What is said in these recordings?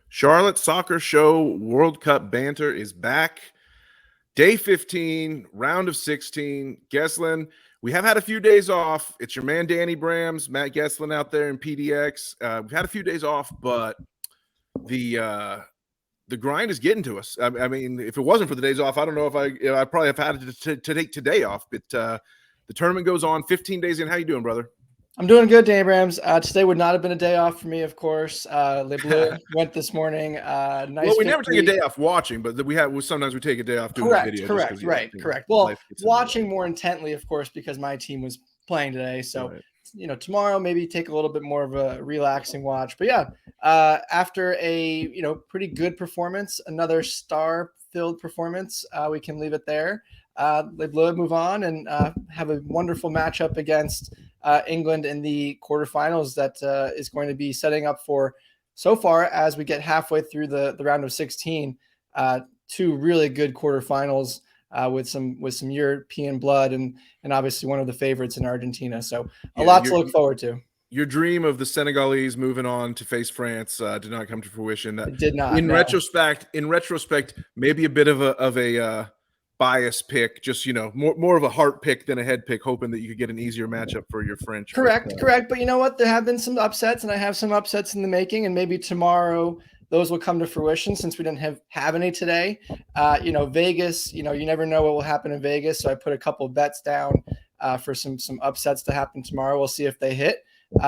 Charlotte Soccer Show World Cup banter is back. Day 15, round of 16. Geslin, we have had a few days off. It's your man, Danny Brams, Matt Geslin out there in PDX. We've had a few days off, but the grind is getting to us. I mean, if it wasn't for the days off, I don't know if I probably have had to take today off. But the tournament goes on 15 days in. How you doing, brother? I'm doing good, Danny Brams. Today would not have been a day off for me, of course. Le Bleu went this morning. Nice. Well, we never take a day off watching, but sometimes we take a day off doing a video. Correct. Well, watching more intently, of course, because my team was playing today. So, tomorrow maybe take a little bit more of a relaxing watch. But yeah, after a pretty good performance, another star-filled performance, we can leave it there. Le Bleu move on and have a wonderful matchup against England in the quarterfinals that is going to be setting up for, so far as we get halfway through the round of 16, two really good quarterfinals with some European blood and obviously one of the favorites in Argentina. So a lot to look forward to. Your dream of the Senegalese moving on to face France did not come to fruition. It did not. In retrospect, maybe a bit of a bias pick, just more of a heart pick than a head pick, hoping that you could get an easier matchup for your French. Correct. But you know what? There have been some upsets, and I have some upsets in the making, and maybe tomorrow those will come to fruition since we didn't have any today. Vegas, you never know what will happen in Vegas, so I put a couple of bets down for some upsets to happen tomorrow. We'll see if they hit.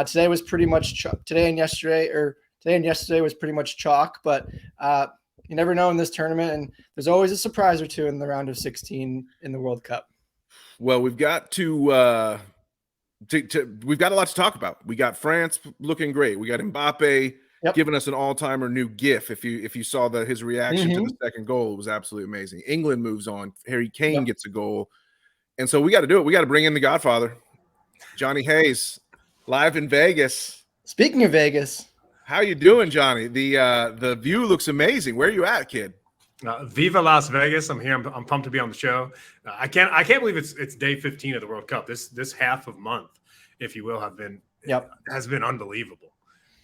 Today was pretty much today and yesterday was pretty much chalk, but you never know in this tournament, and there's always a surprise or two in the round of 16 in the World Cup. Well, we've got we've got a lot to talk about. We got France looking great. We got Mbappe giving us an all-timer new GIF. If you saw his reaction to the second goal, it was absolutely amazing. England moves on. Harry Kane gets a goal, and so we got to do it. We got to bring in the Godfather, Johnny Hayes, live in Vegas. Speaking of Vegas. How you doing, Johnny? The view looks amazing. Where are you at, kid? Viva Las Vegas! I'm here. I'm pumped to be on the show. I can't believe it's day 15 of the World Cup. This half of month, if you will, has been unbelievable.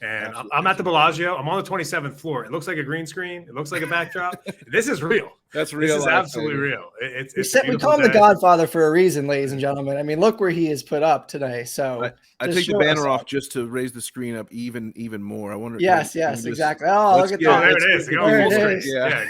And I'm at the Bellagio. I'm on the 27th floor. It looks like a green screen. It looks like a backdrop. This is real. That's real. This is absolutely real. We call him the Godfather for a reason, ladies and gentlemen. I mean, look where he is put up today. So I take the banner off just to raise the screen up even more. I wonder. Yes, exactly. Oh, look at that. There it is. There it is. Yeah,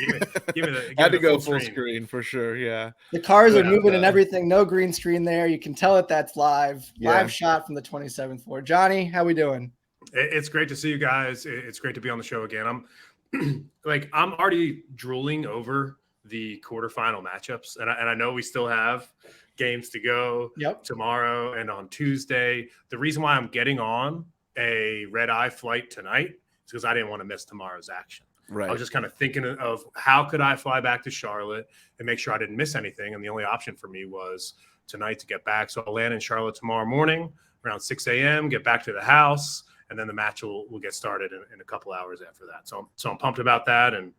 give me the. Had to go full screen for sure. Yeah. The cars are moving and everything. No green screen there. You can tell that's live shot from the 27th floor. Johnny, how we doing? It's great to see you guys. It's great to be on the show again. I'm already drooling over the quarterfinal matchups, and I know we still have games to go tomorrow and on Tuesday. The reason why I'm getting on a red-eye flight tonight is because I didn't want to miss tomorrow's action. Right. I was just kind of thinking of how could I fly back to Charlotte and make sure I didn't miss anything, and the only option for me was tonight to get back. So I'll land in Charlotte tomorrow morning around 6 a.m., get back to the house, and then the match will get started in a couple hours after that. So I'm pumped about that. And,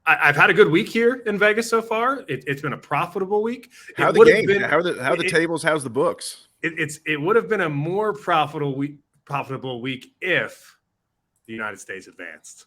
I've had a good week here in Vegas so far. It's been a profitable week. How are the games? How are the tables? How's the books? It would have been a more profitable week if the United States advanced.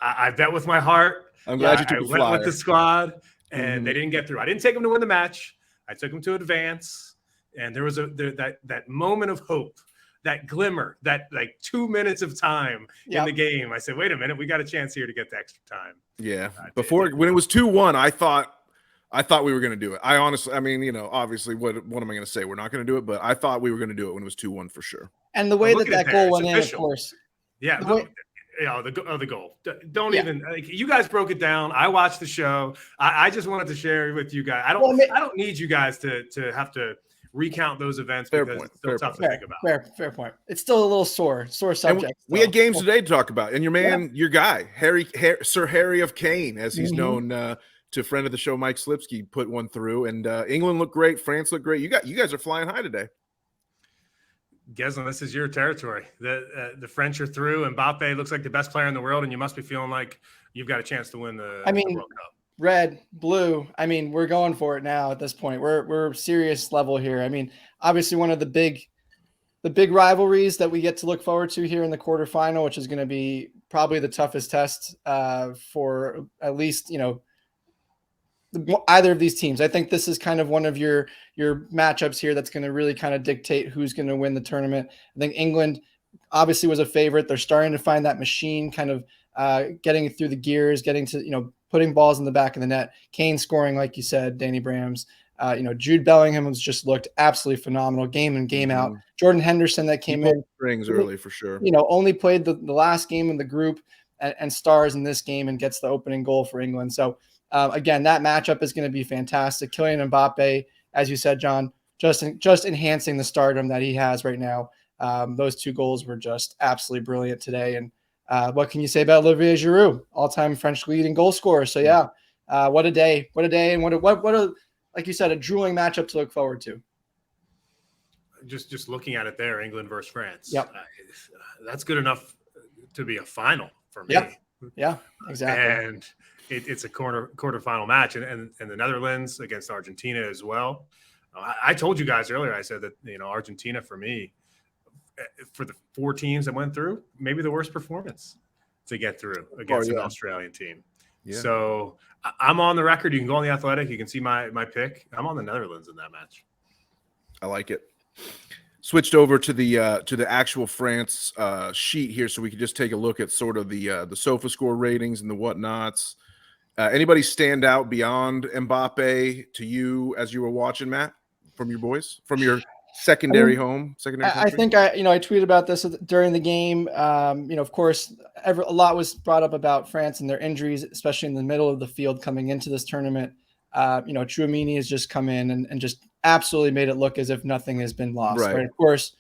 I bet with my heart. I'm glad you took a flyer. I went with the squad, and they didn't get through. I didn't take them to win the match. I took them to advance. And there was that moment of hope. That glimmer, that 2 minutes of time in the game. I said, wait a minute, we got a chance here to get the extra time. Yeah. When it was 2-1, I thought we were going to do it. I honestly, obviously, what am I going to say? We're not going to do it, but I thought we were going to do it when it was 2-1 for sure. And the way that goal went in, of course. Yeah. The goal. Don't even you guys broke it down. I watched the show. I just wanted to share with you guys. I don't need you guys to have to recount those events because it's still tough to think about. Fair point. It's still a little sore subject. We had games today to talk about, and your man, your guy, Sir Harry of Kane, as he's known to friend of the show, Mike Slipsky, put one through, and England looked great, France looked great. You guys are flying high today. Geslin, this is your territory. The French are through, and Mbappe looks like the best player in the world, and you must be feeling like you've got a chance to win the World Cup. Red, blue. I mean, we're going for it now at this point. We're serious level here. I mean, obviously one of the big rivalries that we get to look forward to here in the quarterfinal, which is going to be probably the toughest test for at least, either of these teams. I think this is kind of one of your matchups here that's going to really kind of dictate who's going to win the tournament. I think England obviously was a favorite. They're starting to find that machine, kind of getting through the gears, getting to, putting balls in the back of the net. Kane scoring, like you said, Danny Brams. Jude Bellingham has just looked absolutely phenomenal game in, game out. Jordan Henderson that came in strings early for sure. Only played the last game in the group and stars in this game and gets the opening goal for England. So again, that matchup is going to be fantastic. Kylian Mbappe, as you said, John, just enhancing the stardom that he has right now. Those 2 goals were just absolutely brilliant today. And what can you say about Olivier Giroud, all-time French leading goal scorer? So yeah, what a day, and what a like you said, a drooling matchup to look forward to. Just looking at it there, England versus France. Yep. That's good enough to be a final for me. Yep. Yeah, exactly. And it's a quarterfinal match, and the Netherlands against Argentina as well. I told you guys earlier, I said that, Argentina for me, for the 4 teams that went through, maybe the worst performance to get through against an Australian team. Yeah. So I'm on the record. You can go on The Athletic. You can see my pick. I'm on the Netherlands in that match. I like it. Switched over to the actual France sheet here, so we could just take a look at sort of the SofaScore ratings and the whatnots. Anybody stand out beyond Mbappe to you as you were watching, Matt, from your boys, from your secondary home? I think I tweeted about this during the game. Of course, a lot was brought up about France and their injuries, especially in the middle of the field coming into this tournament. Tchouaméni has just come in and just absolutely made it look as if nothing has been lost. Right? Of course,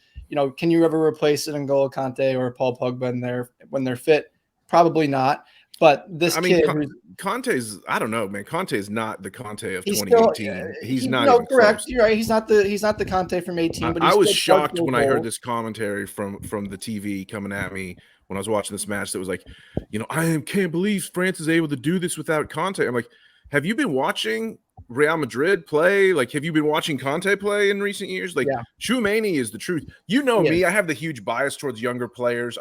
can you ever replace an N'Golo Kanté or Paul Pogba when they're fit? Probably not. But this Conte's, I don't know, man. Conte is not the Conte of 2018. He's not even correct. Close. You're right. He's not the Conte from 18. But I was shocked when I heard this commentary from the TV coming at me when I was watching this match. That was like, I can't believe France is able to do this without Conte. I'm like, have you been watching Real Madrid play? Like, have you been watching Conte play in recent years? Like, Tchouaméni is the truth. Me, I have the huge bias towards younger players.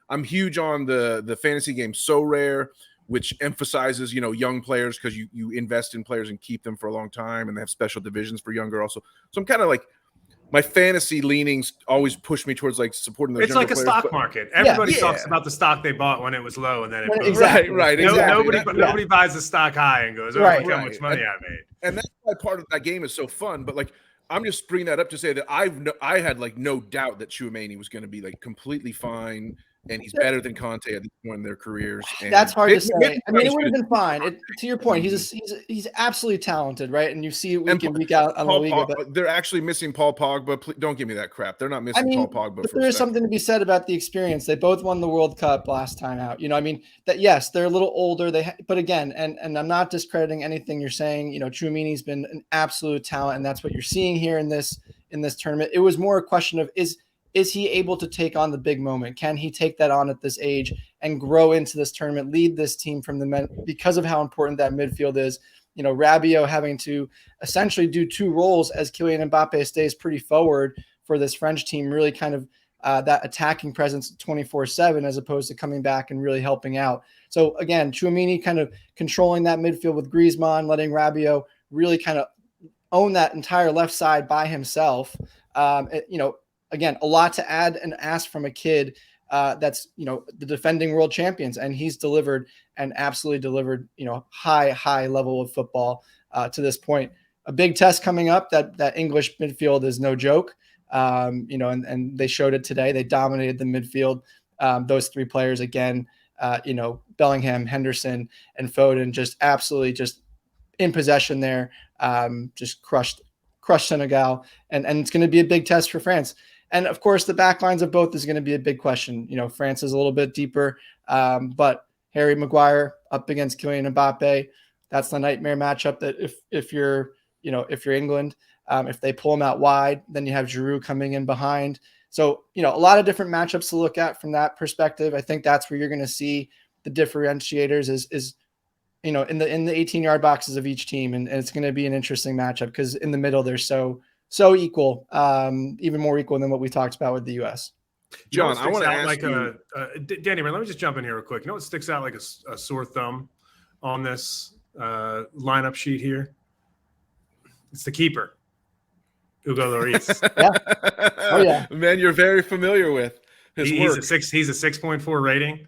I'm huge on the fantasy game So Rare, which emphasizes, young players because you invest in players and keep them for a long time, and they have special divisions for younger also. So I'm kind of like, my fantasy leanings always push me towards like supporting those. It's like a stock market. Everybody talks about the stock they bought when it was low, and then it goes. Exactly. Nobody buys the stock high and goes, look how much money I made. And that's why part of that game is so fun. But like, I'm just bringing that up to say that I had like no doubt that Tchouaméni was going to be like completely fine. And he's better than Conte at this point in their careers. And that's hard to say. It would have been fine. To your point, he's absolutely talented, right? And you see it week in, week out on the league. They're actually missing Paul Pogba. Please, don't give me that crap. They're not missing Paul Pogba. But there is something to be said about the experience. They both won the World Cup last time out. That yes, they're a little older. But again, and I'm not discrediting anything you're saying. Tchouaméni's been an absolute talent, and that's what you're seeing here in this tournament. It was more a question of is he able to take on the big moment? Can he take that on at this age and grow into this tournament, lead this team from the men because of how important that midfield is? Rabiot having to essentially do 2 roles as Kylian Mbappe stays pretty forward for this French team, really kind of that attacking presence 24/7 as opposed to coming back and really helping out. So again, Tchouaméni kind of controlling that midfield with Griezmann, letting Rabiot really kind of own that entire left side by himself. Again, a lot to add and ask from a kid that's, the defending world champions, and he's delivered and absolutely delivered, high level of football to this point. A big test coming up. That English midfield is no joke, and they showed it today. They dominated the midfield. Those 3 players again, Bellingham, Henderson, and Foden, just absolutely just in possession there, just crushed Senegal, and it's going to be a big test for France. And of course, the back lines of both is going to be a big question. France is a little bit deeper, but Harry Maguire up against Kylian Mbappe, that's the nightmare matchup. That if you're England, if they pull him out wide, then you have Giroud coming in behind. So a lot of different matchups to look at from that perspective. I think that's where you're going to see the differentiators is in the 18-yard boxes of each team, and it's going to be an interesting matchup because in the middle they're so equal, even more equal than what we talked about with the U.S. John, I want to ask you. Danny, let me just jump in here real quick. You know what sticks out like a sore thumb on this lineup sheet here? It's the keeper, Hugo Lloris. Yeah. Oh yeah, man, you're very familiar with his work. He's a 6.4 rating.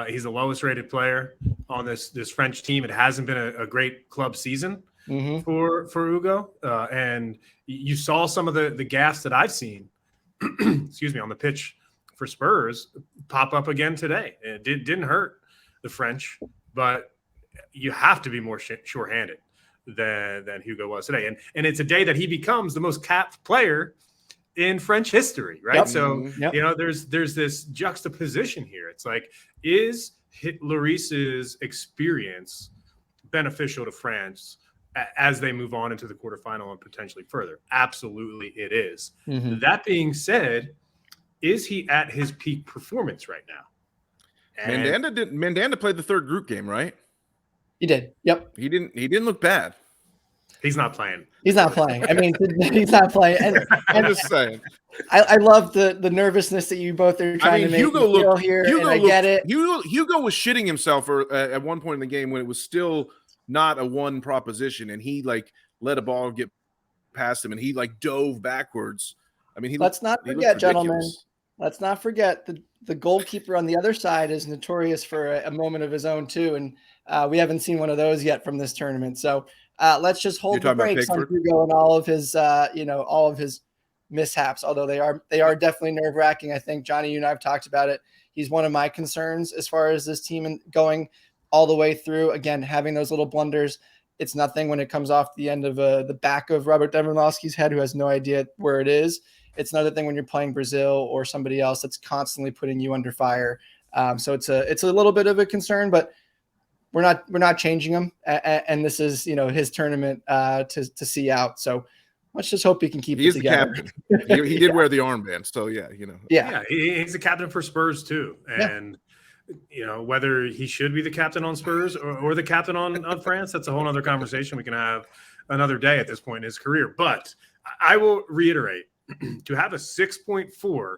He's the lowest rated player on this French team. It hasn't been a great club season for Hugo, and you saw some of the gaffes that I've seen. Excuse me, on the pitch for Spurs pop up again today. It didn't hurt the French, but you have to be more sure-handed than Hugo was today. And it's a day that he becomes the most capped player in French history, right? Yep. So, you know, there's this juxtaposition here. It's like, is Lloris's experience beneficial to France as they move on into the quarterfinal and potentially further? Absolutely it is. That being said, is he at his peak performance right now? And Mandanda played the third group game, right? He did. Yep. He didn't look bad. He's not playing. He's not playing. I mean, he's not playing. And I'm just saying. I love the nervousness that you both are trying to make Hugo me feel here, and I get it. Hugo was shitting himself at one point in the game when it was still not a one proposition, and he like let a ball get past him, and he like dove backwards. I mean, let's not forget, gentlemen. Let's not forget the goalkeeper on the other side is notorious for a moment of his own too, and we haven't seen one of those yet from this tournament. So let's just hold the brakes on Hugo and all of his, all of his mishaps. Although they are definitely nerve-wracking. I think Johnny, you and I have talked about it. He's one of my concerns as far as this team going all the way through. Again, having those little blunders, it's nothing when it comes off the end of the back of Robert Lewandowski's head, who has no idea where it is. It's another thing when you're playing Brazil or somebody else that's constantly putting you under fire. So it's a little bit of a concern, but we're not changing him. And this is, his tournament to see out. So let's just hope he can keep it together. He's the captain. He did wear the armband. So yeah, Yeah, he's the captain for Spurs too. And whether he should be the captain on Spurs or the captain on France, that's a whole other conversation we can have another day at this point in his career. But I will reiterate, to have a 6.4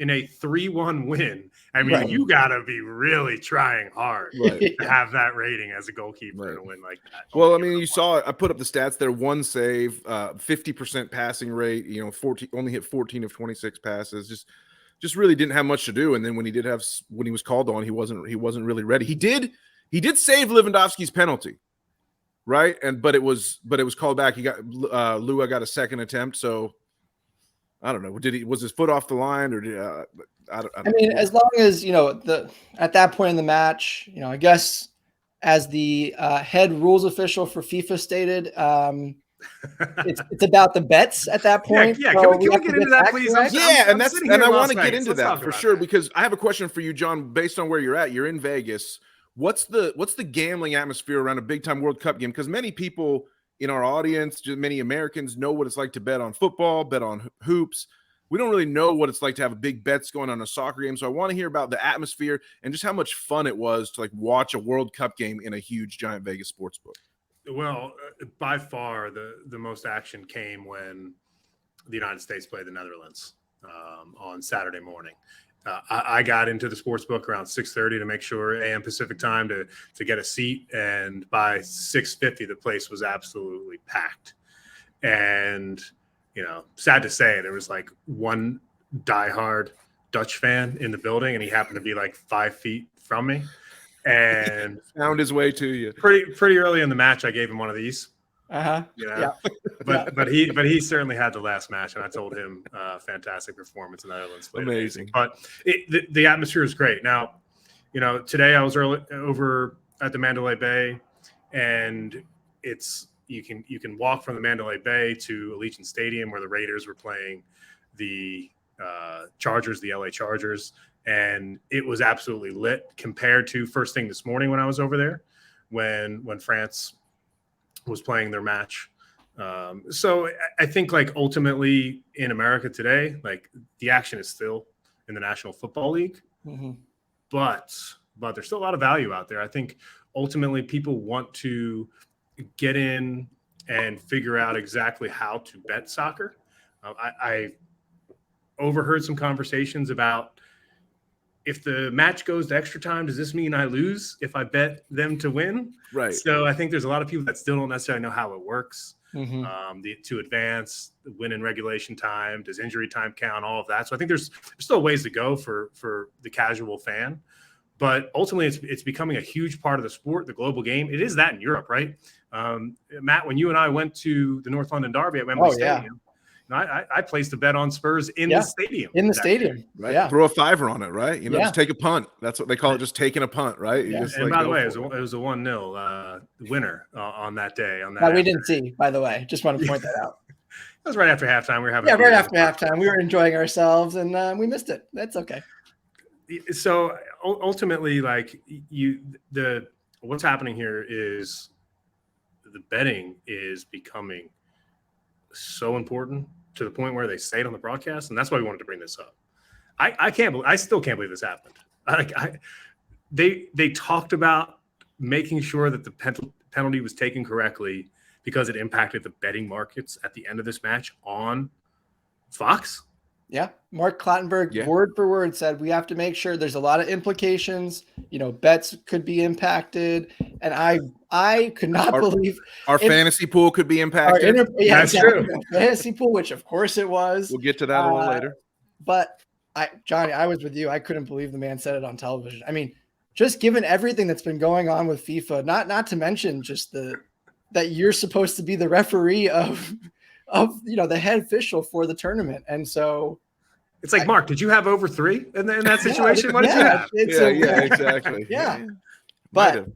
in a 3-1 win, I mean, you got to be really trying hard to have that rating as a goalkeeper in a win like that. Well, I mean, you saw I put up the stats there: 1 save, 50% passing rate. 14, only hit 14 of 26 passes. Just really didn't have much to do. And then when he was called on, he wasn't really ready. He did save Lewandowski's penalty, right? But it was called back. He got Lua got a second attempt, so. I don't know. Was his foot off the line, or I mean, as long as at that point in the match, I guess as the head rules official for FIFA stated, it's about the bets at that point. Yeah. Can we get into that, please? I want to get into that for sure because I have a question for you, John. Based on where you're at, you're in Vegas. What's the gambling atmosphere around a big time World Cup game? Because many people in our audience, just many Americans know what it's like to bet on football, bet on hoops. We don't really know what it's like to have a big bets going on a soccer game. So I want to hear about the atmosphere and just how much fun it was to watch a World Cup game in a huge giant Vegas sportsbook. Well, by far the most action came when the United States played the Netherlands on Saturday morning. I got into the sports book around 6:30 to make sure AM Pacific time to get a seat. And by 6:50, the place was absolutely packed. And, sad to say, there was one diehard Dutch fan in the building, and he happened to be 5 feet from me. And found his way to you. Pretty early in the match, I gave him one of these. Yeah. But he certainly had the last match, and I told him fantastic performance in the Netherlands. Amazing. But the atmosphere is great. Now, today I was over at the Mandalay Bay, and you can walk from the Mandalay Bay to Allegiant Stadium where the Raiders were playing the Chargers, the LA Chargers, and it was absolutely lit compared to first thing this morning when I was over there when France was playing their match. So I think ultimately in America today, the action is still in the National Football League, but there's still a lot of value out there. I think ultimately people want to get in and figure out exactly how to bet soccer. I overheard some conversations about, if the match goes to extra time, does this mean I lose if I bet them to win? Right. So I think there's a lot of people that still don't necessarily know how it works. To advance, the win in regulation time, does injury time count, all of that. So I think there's still ways to go for the casual fan. But ultimately, it's becoming a huge part of the sport, the global game. It is that in Europe, right? Matt, when you and I went to the North London Derby at Wembley Stadium, I placed a bet on Spurs in the stadium. In the stadium, right? Yeah. Throw a $5 on it, right? Just take a punt. That's what they call it, just taking a punt, right? Yeah. And by the way, it was a 1-0 winner on that day. We didn't see, by the way. Just want to point that out. It was right after halftime. We were having right after halftime. We were enjoying ourselves, and we missed it. That's okay. So ultimately, what's happening here is the betting is becoming so important to the point where they say it on the broadcast, and that's why we wanted to bring this up. I still can't believe this happened. They talked about making sure that the penalty was taken correctly because it impacted the betting markets at the end of this match on Fox. Yeah. Mark Clattenburg, word for word, said we have to make sure there's a lot of implications. Bets could be impacted. And I could not believe our fantasy pool could be impacted. That's true. Fantasy pool, which of course it was. We'll get to that a little later. But Johnny, I was with you. I couldn't believe the man said it on television. I mean, just given everything that's been going on with FIFA, not to mention just that you're supposed to be the referee of the head official for the tournament. And so it's like, Mark, did you have over 3 in that situation? What did you have? Exactly. Yeah. But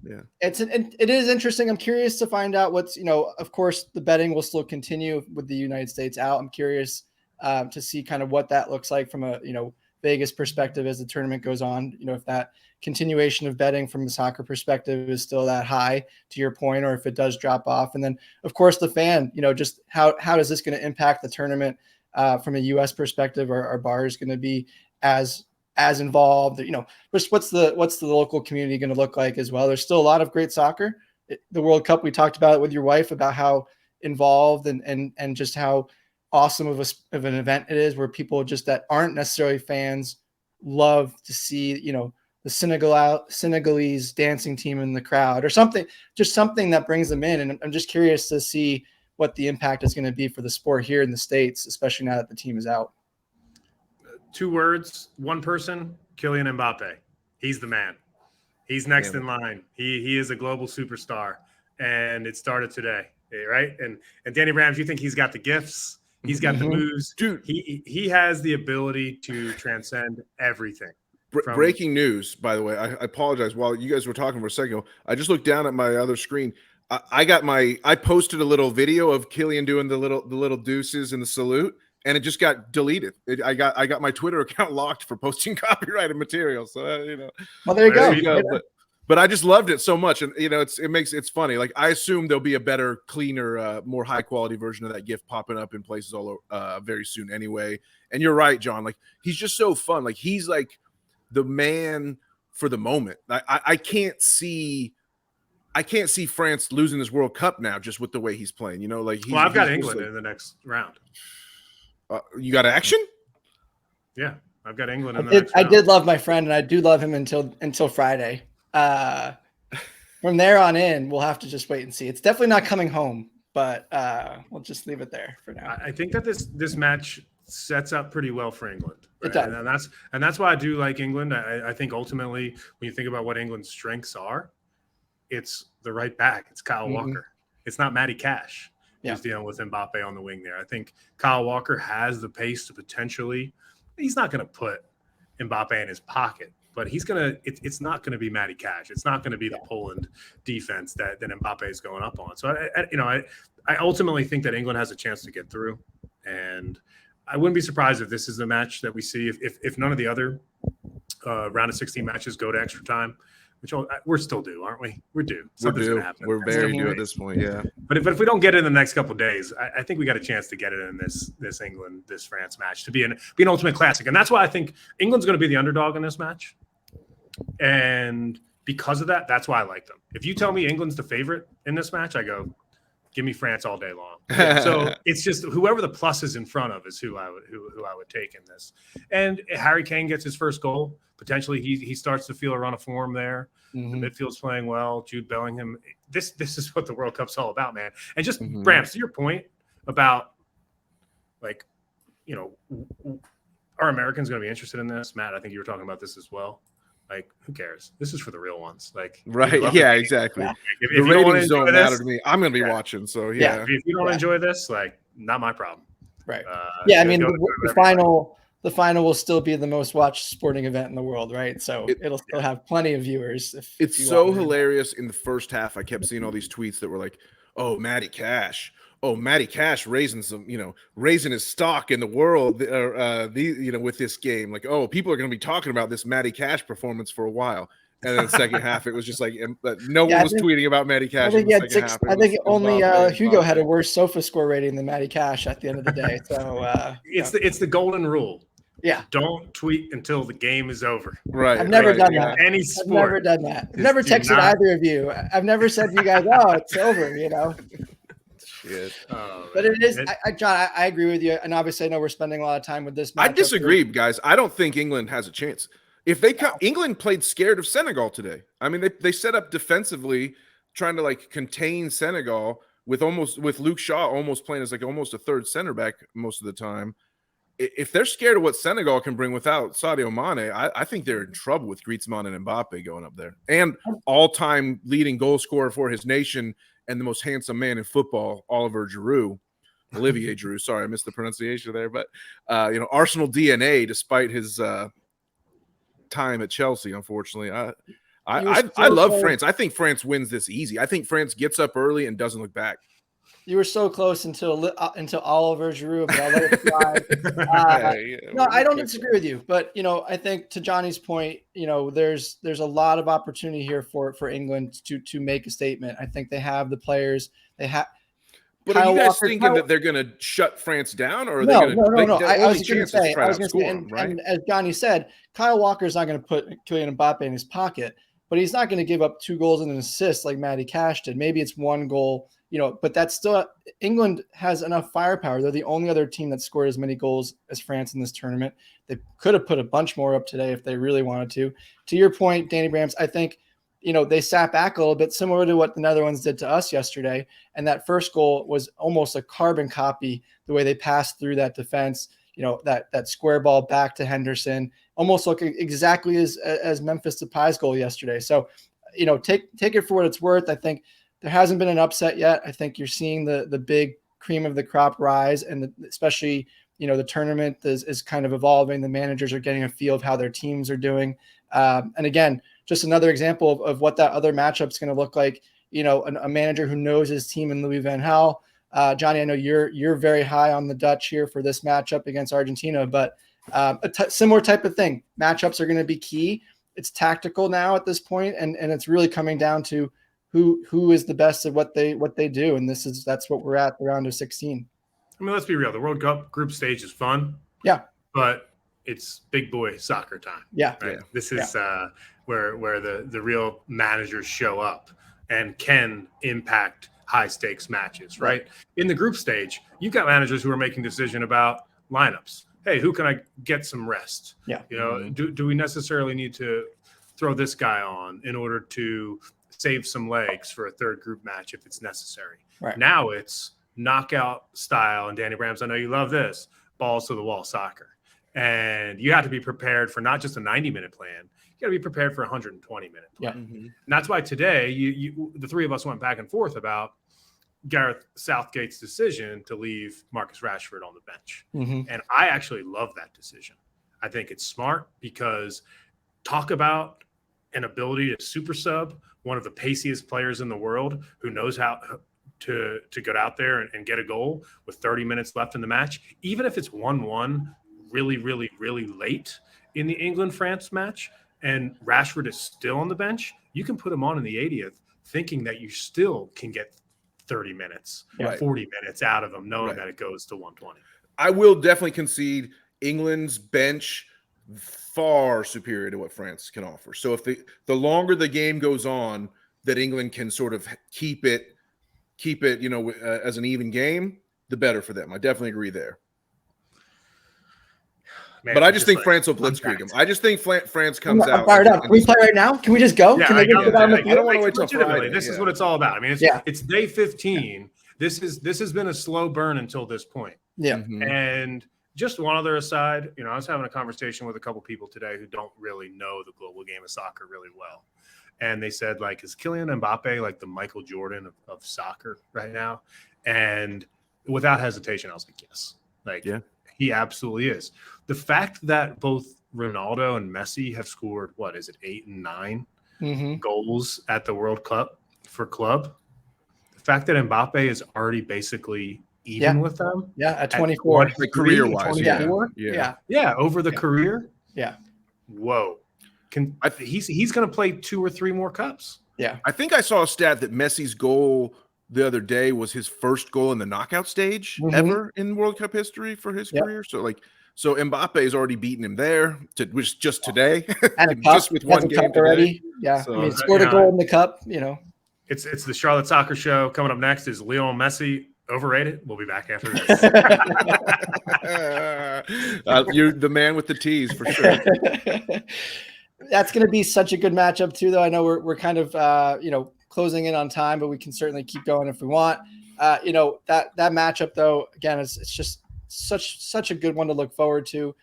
it is interesting. I'm curious to find out what's, of course the betting will still continue with the United States out. I'm curious to see kind of what that looks like from a, Vegas perspective as the tournament goes on, if that continuation of betting from the soccer perspective is still that high to your point, or if it does drop off. And then of course the fan, just how is this going to impact the tournament from a US perspective? Are bars going to be as involved, just what's the local community going to look like as well? There's still a lot of great soccer. The World Cup, we talked about it with your wife about how involved and just how awesome of an event it is, where people just that aren't necessarily fans love to see, the Senegalese dancing team in the crowd or something that brings them in. And I'm just curious to see what the impact is going to be for the sport here in the States, especially now that the team is out. 2 words, one person, Kylian Mbappe. He's the man. He's next in line. He is a global superstar, and it started today, right? And Danny Brams, you think he's got the gifts? He's got the moves. Dude, he has the ability to transcend everything. Breaking news, by the way. I apologize. While you guys were talking for a second, I just looked down at my other screen. I posted a little video of Kylian doing the little deuces and the salute, and it just got deleted. I got my Twitter account locked for posting copyrighted material. So well, there you go. But I just loved it so much, and it's funny. Like, I assume there'll be a better, cleaner, more high quality version of that GIF popping up in places all very soon anyway. And you're right, John. Like, he's just so fun. Like, he's like the man for the moment. I can't see France losing this World Cup now just with the way he's playing. I've got England in the next round. You got action? Yeah, I've got England in the next round. I did love my friend, and I do love him until Friday. From there on in, we'll have to just wait and see. It's definitely not coming home, but we'll just leave it there for now. I think that this match sets up pretty well for England. Right? It does. And that's why I do like England. I think ultimately, when you think about what England's strengths are, it's the right back. It's Kyle Walker. It's not Matty Cash who's dealing with Mbappe on the wing there. I think Kyle Walker has the pace to potentially – he's not going to put Mbappe in his pocket, but he's going to – it's not going to be Matty Cash. It's not going to be the Poland defense that Mbappe is going up on. So, I ultimately think that England has a chance to get through, and I wouldn't be surprised if this is the match that we see if none of the other round of 16 matches go to extra time, which we're still due, aren't we? We're due. Something's going to happen. We're very due at this point, yeah. But if we don't get it in the next couple of days, I think we got a chance to get it in this England, this France match to be an ultimate classic. And that's why I think England's going to be the underdog in this match. And because of that, that's why I like them. If you tell me England's the favorite in this match, I go, give me France all day long. So it's just whoever the plus is in front of is who I would take in this. And Harry Kane gets his first goal. Potentially he starts to feel a run of form there. Mm-hmm. The midfield's playing well. Jude Bellingham. This is what the World Cup's all about, man. And just Brams, to your point about like, are Americans going to be interested in this? Matt, I think you were talking about this as well. Like, who cares? This is for the real ones. Like, right? Yeah, exactly. Yeah. If the ratings don't matter to me. I'm going to be watching. So yeah. If you don't enjoy this, like, not my problem. Right. I mean, the final will still be the most watched sporting event in the world, right? So it'll still have plenty of viewers. It's so hilarious. In the first half, I kept seeing all these tweets that were like, "Oh, Matty Cash. Oh, Matty Cash raising his stock in the world, with this game. Like, oh, people are going to be talking about this Matty Cash performance for a while." And then the second half, it was just like no one was tweeting about Matty Cash. I think only Hugo had a worse SOFA score rating than Matty Cash at the end of the day. So it's the golden rule. Yeah. Don't tweet until the game is over. Right. I've never done that. Any sport. I've never done that. I've never texted either of you. I've never said to you guys, "Oh, it's over," Shit. But it is, John. I agree with you, and obviously, I know we're spending a lot of time with this. I disagree, guys. I don't think England has a chance. If they come, England played scared of Senegal today. I mean, they set up defensively, trying to contain Senegal with Luke Shaw almost playing as almost a third center back most of the time. If they're scared of what Senegal can bring without Sadio Mane, I think they're in trouble with Griezmann and Mbappe going up there, and all-time leading goal scorer for his nation and the most handsome man in football, Olivier Giroud. Sorry, I missed the pronunciation there, but Arsenal DNA, despite his time at Chelsea, unfortunately. I love France. I think France wins this easy. I think France gets up early and doesn't look back. You were so close until Olivier Giroud, but I'll let it fly. No, I don't disagree with you, but I think to Johnny's point, there's a lot of opportunity here for England to make a statement. I think they have the players. They have. But are you guys thinking that they're going to shut France down, or are they going to? No. I was going to say, and as Johnny said, Kyle Walker's not going to put Kylian Mbappe in his pocket, but he's not going to give up 2 goals and an assist like Matty Cash did. Maybe it's 1 goal. But that's still England has enough firepower. They're the only other team that scored as many goals as France in this tournament. They could have put a bunch more up today if they really wanted to. To your point, Danny Brams, I think, they sat back a little bit, similar to what the Netherlands did to us yesterday. And that first goal was almost a carbon copy, the way they passed through that defense, that square ball back to Henderson, almost look exactly as Memphis Depay's goal yesterday. So, take it for what it's worth. I think there hasn't been an upset yet. I think you're seeing the big cream of the crop rise, and especially, the tournament is kind of evolving. The managers are getting a feel of how their teams are doing. And again, just another example of what that other matchup is going to look like. A manager who knows his team in Louis van Gaal. Johnny, I know you're very high on the Dutch here for this matchup against Argentina, but similar type of thing. Matchups are going to be key. It's tactical now at this point, and it's really coming down to who is the best at what they do, and that's what we're at the round of 16. I mean, let's be real. The World Cup group stage is fun. Yeah, but it's big boy soccer time. Yeah, right? This is where the real managers show up and can impact high stakes matches. Right in the group stage, you've got managers who are making decision about lineups. Hey, who can I get some rest? Yeah, do we necessarily need to throw this guy on in order to save some legs for a third group match if it's necessary? Right. Now it's knockout style, and Danny Brams, I know you love this, balls to the wall soccer. And you have to be prepared for not just a 90-minute plan. You got to be prepared for a 120-minute plan. Yeah. And that's why today the three of us went back and forth about Gareth Southgate's decision to leave Marcus Rashford on the bench. And I actually love that decision. I think it's smart because talk about an ability to super sub one of the paciest players in the world who knows how to get out there and get a goal with 30 minutes left in the match, even if it's 1-1 really, really, really late in the England-France match and Rashford is still on the bench, you can put him on in the 80th thinking that you still can get 30 minutes, 40 minutes out of him, knowing that it goes to 120. I will definitely concede England's bench far superior to what France can offer. So if the longer the game goes on, that England can sort of keep it keep it, as an even game, the better for them. I definitely agree there. Man, but I just think France will blitzkrieg them. I just think France comes out. I'm fired up. Can we play right now? Can we just go? Yeah, Can I they just don't want to wait till Friday. This is what it's all about. I mean, it's day 15. This has been a slow burn until this point. Yeah. And just one other aside, I was having a conversation with a couple people today who don't really know the global game of soccer really well. And they said, like, is Kylian Mbappe like the Michael Jordan of soccer right now? And without hesitation, I was like, yes. He absolutely is. The fact that both Ronaldo and Messi have scored, 8 and 9 goals at the World Cup for club. The fact that Mbappe is already basically even with them. Yeah, at 24. Career-wise, yeah, over the career. Yeah. Whoa. He's going to play 2 or 3 more cups. Yeah. I think I saw a stat that Messi's goal the other day was his first goal in the knockout stage ever in World Cup history for his career. So Mbappe has already beaten him there, which just today, and a cup, just with one game already. Yeah, so, scored a goal in the cup. It's the Charlotte Soccer Show. Coming up next is Leo Messi overrated. We'll be back after this. You're the man with the tease for sure. That's going to be such a good matchup too, though. I know we're kind of closing in on time, but we can certainly keep going if we want. That matchup though, again, it's just such a good one to look forward to.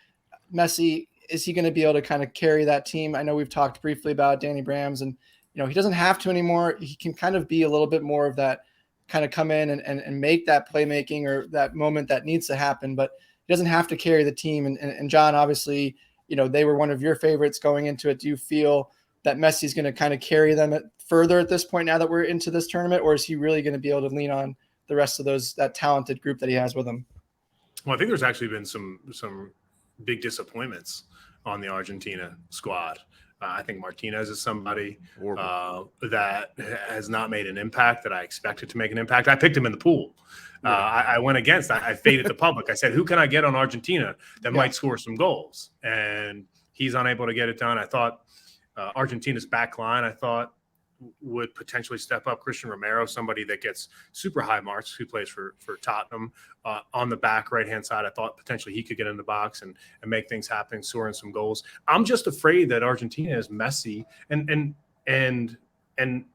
Messi, is he going to be able to kind of carry that team? I know we've talked briefly about Danny Brams, and he doesn't have to anymore. He can kind of be a little bit more of that, kind of come in and make that playmaking or that moment that needs to happen, but he doesn't have to carry the team. And John, obviously, they were one of your favorites going into it. Do you feel that Messi's going to kind of carry them further at this point now that we're into this tournament, or is he really going to be able to lean on the rest of that talented group that he has with him? Well, I think there's actually been some big disappointments on the Argentina squad. I think Martinez is somebody that has not made an impact that I expected to make an impact. I picked him in the pool. I went against. I faded the public. I said, who can I get on Argentina that might score some goals? And he's unable to get it done. I thought Argentina's back line, would potentially step up. Christian Romero, somebody that gets super high marks, who plays for Tottenham on the back right-hand side. I thought potentially he could get in the box and make things happen, scoring some goals. I'm just afraid that Argentina is Messi and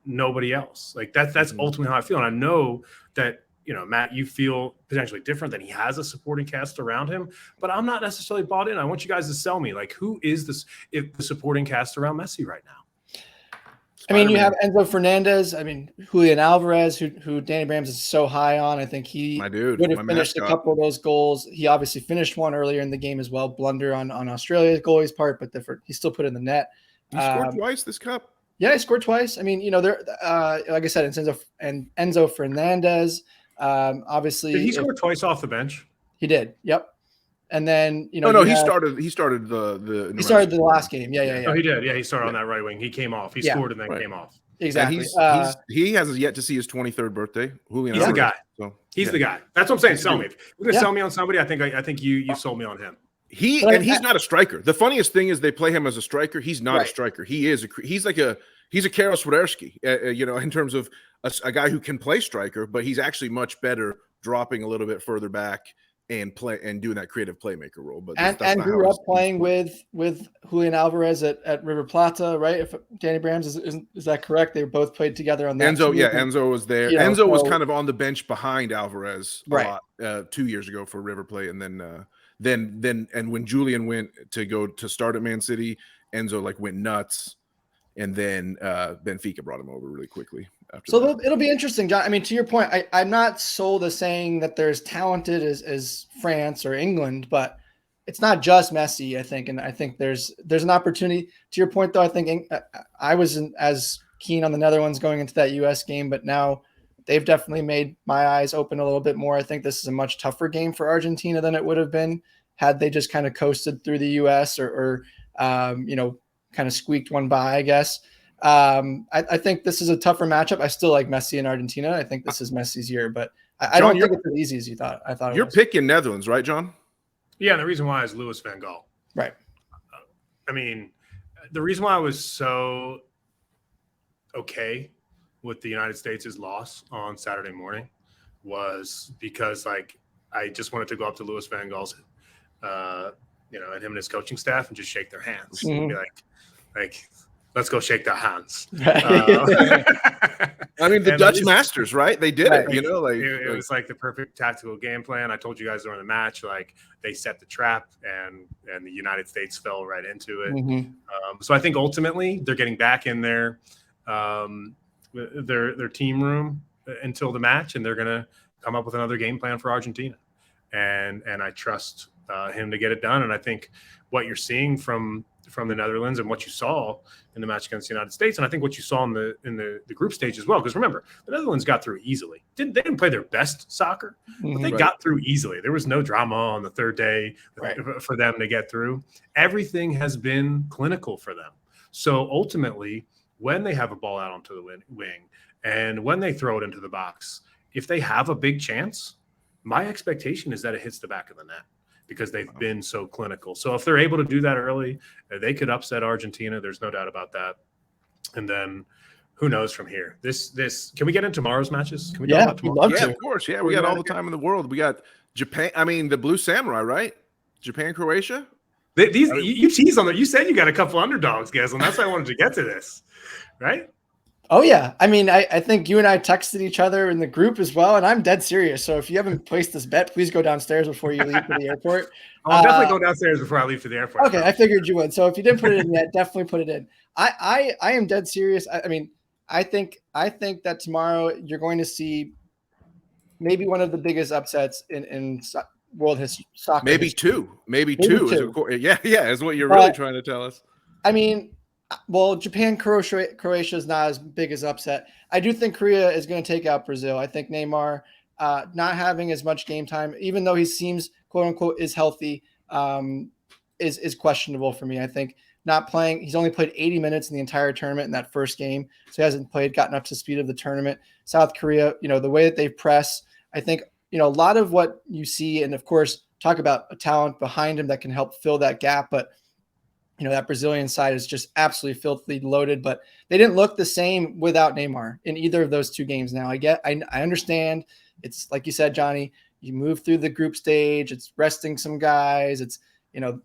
nobody else. Like that's ultimately how I feel. And I know that, Matt, you feel potentially different, than he has a supporting cast around him, but I'm not necessarily bought in. I want you guys to sell me. Like, who is the supporting cast around Messi right now? I mean, you have Enzo Fernandez. I mean, Julian Alvarez, who Danny Brams is so high on. I think he would have finished a couple of those goals. He obviously finished one earlier in the game as well, blunder on Australia's goalie's part, but he still put it in the net. He scored twice this cup. Yeah, he scored twice. I mean, like I said, it's Enzo Fernandez. Obviously, did he score twice off the bench? He did. Yep. And then he started the last game. Yeah. Oh, he did. Yeah, he started on that right wing. He came off. He scored and then came off. Exactly. He has yet to see his 23rd birthday. He's the guy. So he's the guy. That's what I'm saying. Sell me. If you're gonna sell me on somebody, I think you sold me on him. He's not a striker. The funniest thing is they play him as a striker. He's not a striker. He's a Karol Swiderski, in terms of a guy who can play striker, but he's actually much better dropping a little bit further back and doing that creative playmaker role. But and grew up playing with Julian Alvarez at River Plata, right? If Danny Brams is that correct? They both played together on that. Enzo was there. Enzo was kind of on the bench behind Alvarez a lot 2 years ago for River Plate, and then when Julian went to start at Man City, Enzo went nuts, and then Benfica brought him over really quickly. It'll be interesting, John. I mean, to your point, I'm not sold as saying that they're as talented as France or England, but it's not just Messi, I think. And I think there's an opportunity. To your point, though, I think I wasn't as keen on the Netherlands going into that U.S. game, but now they've definitely made my eyes open a little bit more. I think this is a much tougher game for Argentina than it would have been had they just kind of coasted through the U.S. or kind of squeaked one by, I guess. I think this is a tougher matchup. I still like Messi in Argentina. I think this is Messi's year, but I don't think it's as easy as you thought. I thought you're picking Netherlands, right, John? Yeah, and the reason why is Louis van Gaal. Right. I mean, the reason why I was so okay with the United States' loss on Saturday morning was because like I just wanted to go up to Louis Van Gaal's, and him and his coaching staff and just shake their hands and be like, let's go shake their hands. I mean, the Dutch masters, right? They did it, it was like the perfect tactical game plan. I told you guys during the match, like they set the trap and the United States fell right into it. So I think ultimately they're getting back in their team room until the match, and they're going to come up with another game plan for Argentina. And I trust him to get it done. And I think what you're seeing from the Netherlands and what you saw in the match against the United States, and I think what you saw in the group stage as well, because remember, the Netherlands got through easily. They didn't play their best soccer, but they got through easily. There was no drama on the third day for them to get through. Everything has been clinical for them. So ultimately, when they have a ball out onto the wing and when they throw it into the box, if they have a big chance, my expectation is that it hits the back of the net, because they've been so clinical. So if they're able to do that early, they could upset Argentina. There's no doubt about that. And then who knows from here? This can we get into tomorrow's matches? Can we talk about tomorrow? Yeah, of course. Yeah, we got all the time in the world. We got Japan. I mean, the Blue Samurai, right? Japan, Croatia. You teased on that. You said you got a couple underdogs, Geslin. That's why I wanted to get to this, right? Oh, yeah. I mean, I think you and I texted each other in the group as well, and I'm dead serious. So if you haven't placed this bet, please go downstairs before you leave for the airport. I'll definitely go downstairs before I leave for the airport. Okay, I figured you would. So if you didn't put it in yet, definitely put it in. I am dead serious. I mean, I think that tomorrow you're going to see maybe one of the biggest upsets in world soccer. Maybe two. Maybe two. Yeah, is what you're really trying to tell us. I mean, well, Japan, Croatia is not as big as upset. I do think Korea is going to take out Brazil. I think Neymar not having as much game time, even though he seems, quote unquote, is healthy, is questionable for me. I think not playing. He's only played 80 minutes in the entire tournament in that first game. So he hasn't gotten up to speed of the tournament. South Korea, the way that they press, I think, a lot of what you see, and of course, talk about a talent behind him that can help fill that gap. But that Brazilian side is just absolutely filthy loaded, but they didn't look the same without Neymar in either of those two games. Now I understand. It's like you said, Johnny, you move through the group stage, it's resting some guys. It's,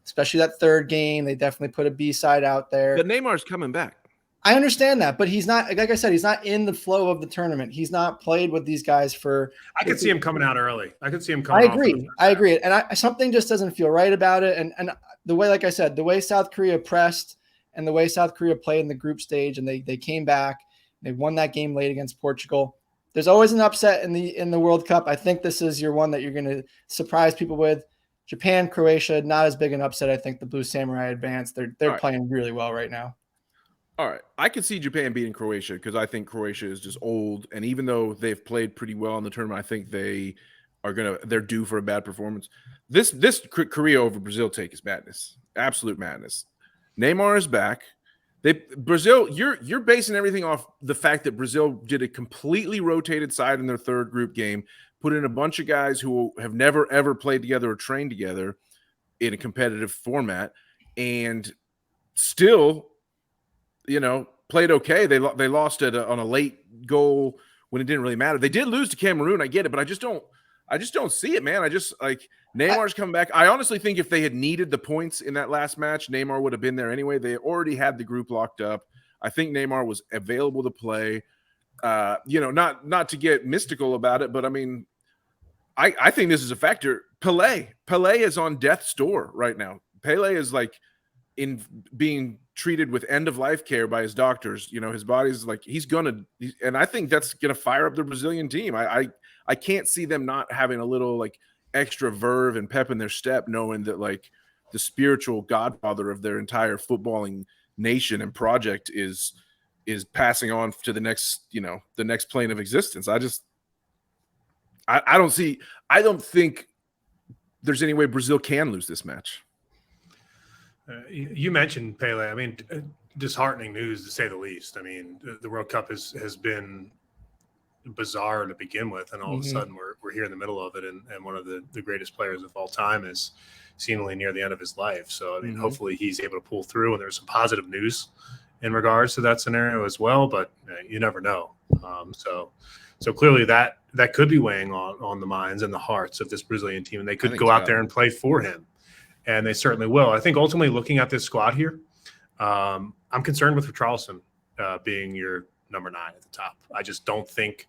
especially that third game, they definitely put a B side out there. But Neymar's coming back. I understand that, but he's not, like I said, he's not in the flow of the tournament. He's not played with these guys I could see him coming out early. I could see him coming I agree. And something just doesn't feel right about it. And the way, like I said, the way South Korea pressed and the way South Korea played in the group stage, and they came back, they won that game late against Portugal. There's always an upset in the World Cup. I think this is your one that you're going to surprise people with. Japan, Croatia, not as big an upset. I think the Blue Samurai advanced. They're playing really well right now. All right. I could see Japan beating Croatia because I think Croatia is just old. And even though they've played pretty well in the tournament, I think they're due for a bad performance. This Korea over Brazil take is madness. Absolute madness. Neymar is back. Brazil, you're basing everything off the fact that Brazil did a completely rotated side in their third group game, put in a bunch of guys who have never, ever played together or trained together in a competitive format, and still played okay. They lost it on a late goal when it didn't really matter. They did lose to Cameroon. I get it, but I just don't see it, man. Neymar's coming back. I honestly think if they had needed the points in that last match, Neymar would have been there anyway. They already had the group locked up. I think Neymar was available to play. Not to get mystical about it, but I mean, I think this is a factor. Pelé is on death's door right now. Pelé is like in being treated with end-of-life care by his doctors. His body's like, and I think that's going to fire up the Brazilian team. I can't see them not having a little like extra verve and pep in their step, knowing that like the spiritual godfather of their entire footballing nation and project is passing on to the next plane of existence. I don't think there's any way Brazil can lose this match. You mentioned Pele. I mean, disheartening news to say the least. I mean, the World Cup has been bizarre to begin with, and all of a sudden we're here in the middle of it, and one of the greatest players of all time is seemingly near the end of his life. So, I mean, hopefully he's able to pull through, and there's some positive news in regards to that scenario as well. But You never know. So clearly that could be weighing on the minds and the hearts of this Brazilian team, and they could go out there and play for him, and they certainly will. I think ultimately looking at this squad here, I'm concerned with Richarlison being your number 9 at the top. I just don't think